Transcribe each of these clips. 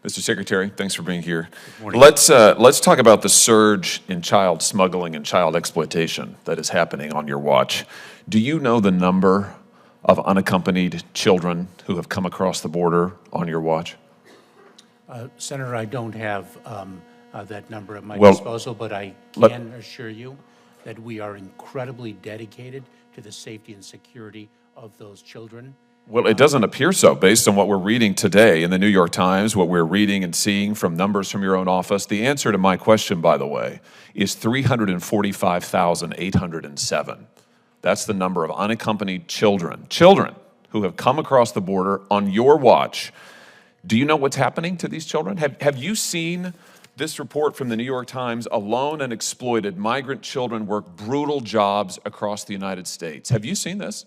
Mr. Secretary, thanks for being here. Good morning. Let's talk about the surge in child smuggling and child exploitation that is happening on your watch. Do you know the number of unaccompanied children who have come across the border on your watch? Senator, I don't have that number at my disposal, but I can assure you that we are incredibly dedicated to the safety and security of those children. Well, it doesn't appear so based on what we're reading today in the New York Times, what we're reading and seeing from numbers from your own office. The answer to my question, by the way, is 345,807. That's the number of unaccompanied children who have come across the border on your watch. Do you know what's happening to these children? Have you seen this report from the New York Times? Alone and exploited migrant children work brutal jobs across the United States. Have you seen this?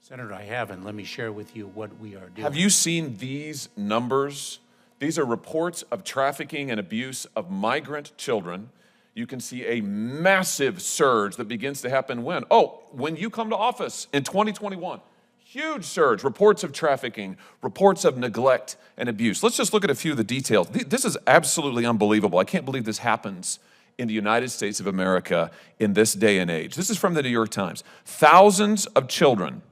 Senator, I haven't. Let me share with you what we are doing. Have you seen these numbers? These are reports of trafficking and abuse of migrant children. You can see a massive surge that begins to happen when? Oh, when you come to office in 2021. Huge surge, reports of trafficking, reports of neglect and abuse. Let's just look at a few of the details. This is absolutely unbelievable. I can't believe this happens in the United States of America in this day and age. This is from the New York Times. Thousands of children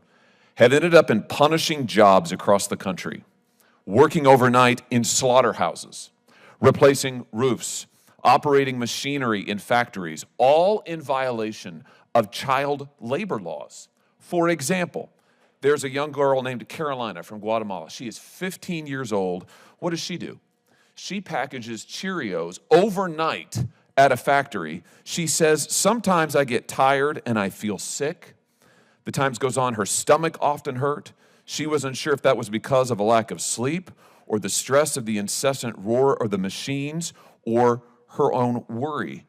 have ended up in punishing jobs across the country, working overnight in slaughterhouses, replacing roofs, operating machinery in factories, all in violation of child labor laws. For example, there's a young girl named Carolina from Guatemala. She is 15 years old. What does she do? She packages Cheerios overnight at a factory. She says, sometimes I get tired and I feel sick. The Times goes on, her stomach often hurt. She was unsure if that was because of a lack of sleep or the stress of the incessant roar of the machines or her own worry.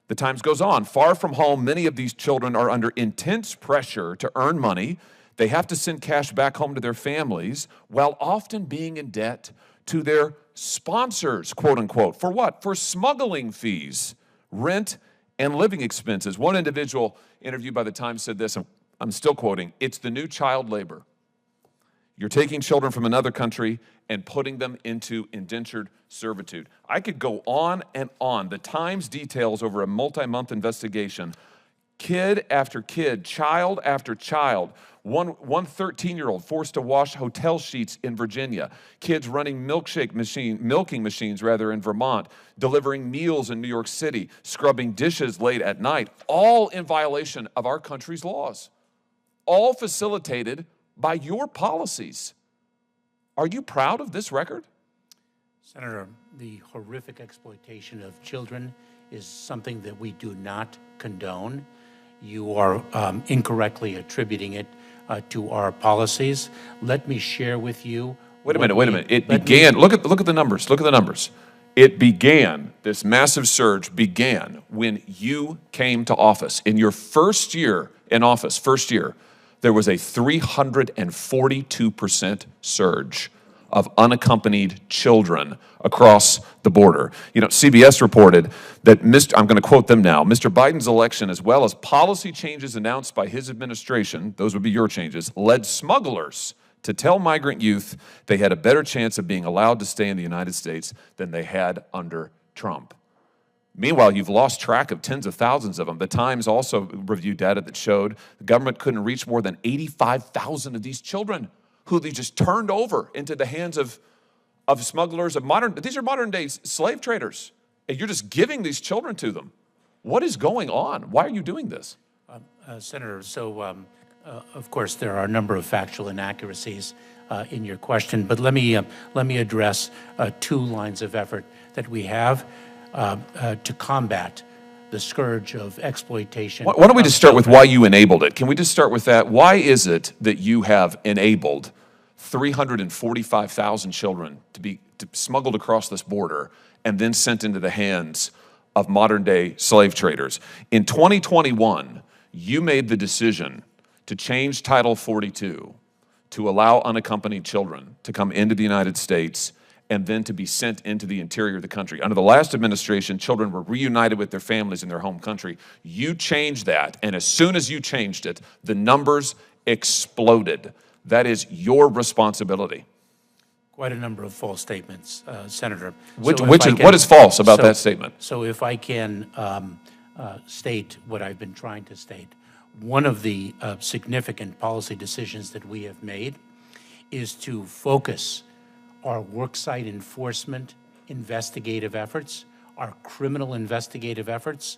The Times goes on, far from home, many of these children are under intense pressure to earn money. They have to send cash back home to their families while often being in debt to their sponsors, quote unquote. For what? For smuggling fees, rent, and living expenses. One individual interviewed by the Times said this, I'm still quoting, it's the new child labor. You're taking children from another country and putting them into indentured servitude. I could go on and on. The Times details over a multi-month investigation, kid after kid, child after child. One 13-year-old forced to wash hotel sheets in Virginia. Kids running milking machines in Vermont, delivering meals in New York City, scrubbing dishes late at night, all in violation of our country's laws. All facilitated by your policies. Are you proud of this record? Senator, the horrific exploitation of children is something that we do not condone. You are incorrectly attributing it to our policies. Let me share with you. Wait a minute. It began, look at the numbers, It began, this massive surge began when you came to office. In your first year in office, there was a 342% surge of unaccompanied children across the border. You know, CBS reported that, I'm going to quote them now, Mr. Biden's election, as well as policy changes announced by his administration, those would be your changes, led smugglers to tell migrant youth they had a better chance of being allowed to stay in the United States than they had under Trump. Meanwhile, you've lost track of tens of thousands of them. The Times also reviewed data that showed the government couldn't reach more than 85,000 of these children who they just turned over into the hands of smugglers these are modern day slave traders. And you're just giving these children to them. What is going on? Why are you doing this? Senator, of course, there are a number of factual inaccuracies in your question, but let me address two lines of effort that we have to combat the scourge of exploitation. Why don't we just start with why you enabled it? Can we just start with that? Why is it that you have enabled 345,000 children to be smuggled across this border and then sent into the hands of modern-day slave traders? In 2021, you made the decision to change Title 42 to allow unaccompanied children to come into the United States and then to be sent into the interior of the country. Under the last administration, children were reunited with their families in their home country. You changed that, and as soon as you changed it, the numbers exploded. That is your responsibility. quite a number of false statements, Senator. What is false about that statement? So if I can state what I've been trying to state, one of the significant policy decisions that we have made is to focus our worksite enforcement investigative efforts, our criminal investigative efforts,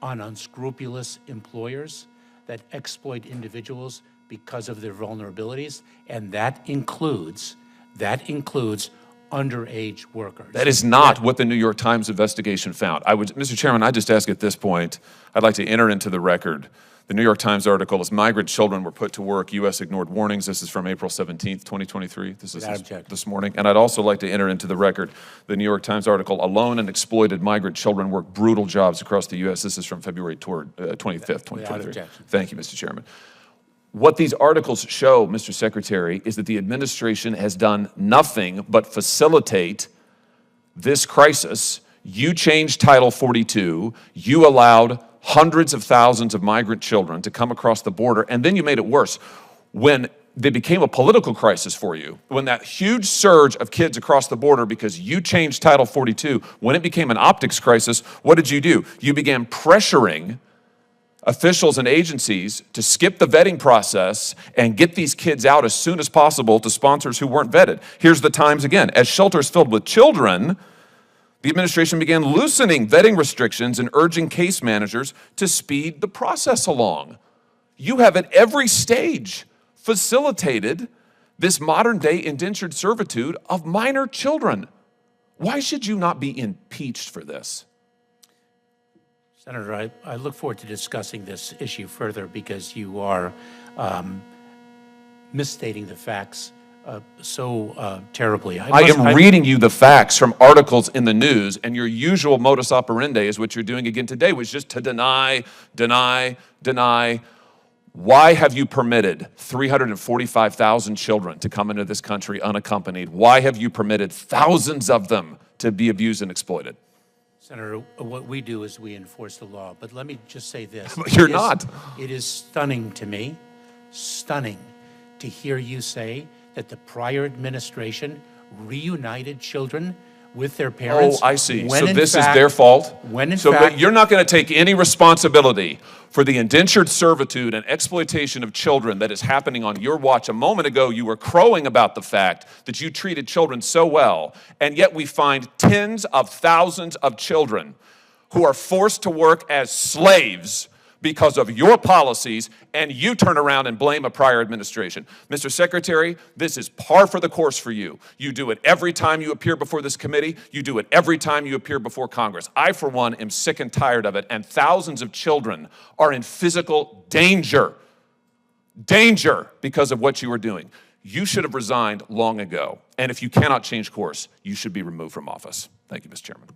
on unscrupulous employers that exploit individuals because of their vulnerabilities, and that includes underage workers. That is not what the New York Times investigation found. Mr. Chairman, I just ask at this point, I'd like to enter into the record the New York Times article, as migrant children were put to work, U.S. ignored warnings. This is from April 17th, 2023. This is this morning. And I'd also like to enter into the record the New York Times article, alone and exploited migrant children work brutal jobs across the U.S. This is from February 25th, 2023. Thank you, Mr. Chairman. What these articles show, Mr. Secretary, is that the administration has done nothing but facilitate this crisis. You changed Title 42. You allowed hundreds of thousands of migrant children to come across the border, and then you made it worse. When they became a political crisis for you, when that huge surge of kids across the border because you changed Title 42, when it became an optics crisis, what did you do? You began pressuring officials and agencies to skip the vetting process and get these kids out as soon as possible to sponsors who weren't vetted. Here's the Times again. As shelters filled with children, the administration began loosening vetting restrictions and urging case managers to speed the process along. You have at every stage facilitated this modern-day indentured servitude of minor children. Why should you not be impeached for this? Senator, I look forward to discussing this issue further because you are misstating the facts so terribly. I am reading you the facts from articles in the news, and your usual modus operandi is what you're doing again today, which is just to deny. Why have you permitted 345,000 children to come into this country unaccompanied? Why have you permitted thousands of them to be abused and exploited? Senator, what we do is we enforce the law. But let me just say this. You're not. It is stunning to me, stunning, to hear you say that the prior administration reunited children with their parents. Oh, I see. So this is their fault? But you're not going to take any responsibility for the indentured servitude and exploitation of children that is happening on your watch. A moment ago, you were crowing about the fact that you treated children so well, and yet we find tens of thousands of children who are forced to work as slaves because of your policies, and you turn around and blame a prior administration. Mr. Secretary, this is par for the course for you. You do it every time you appear before this committee. You do it every time you appear before Congress. I, for one, am sick and tired of it, and thousands of children are in physical danger because of what you are doing. You should have resigned long ago, and if you cannot change course, you should be removed from office. Thank you, Mr. Chairman.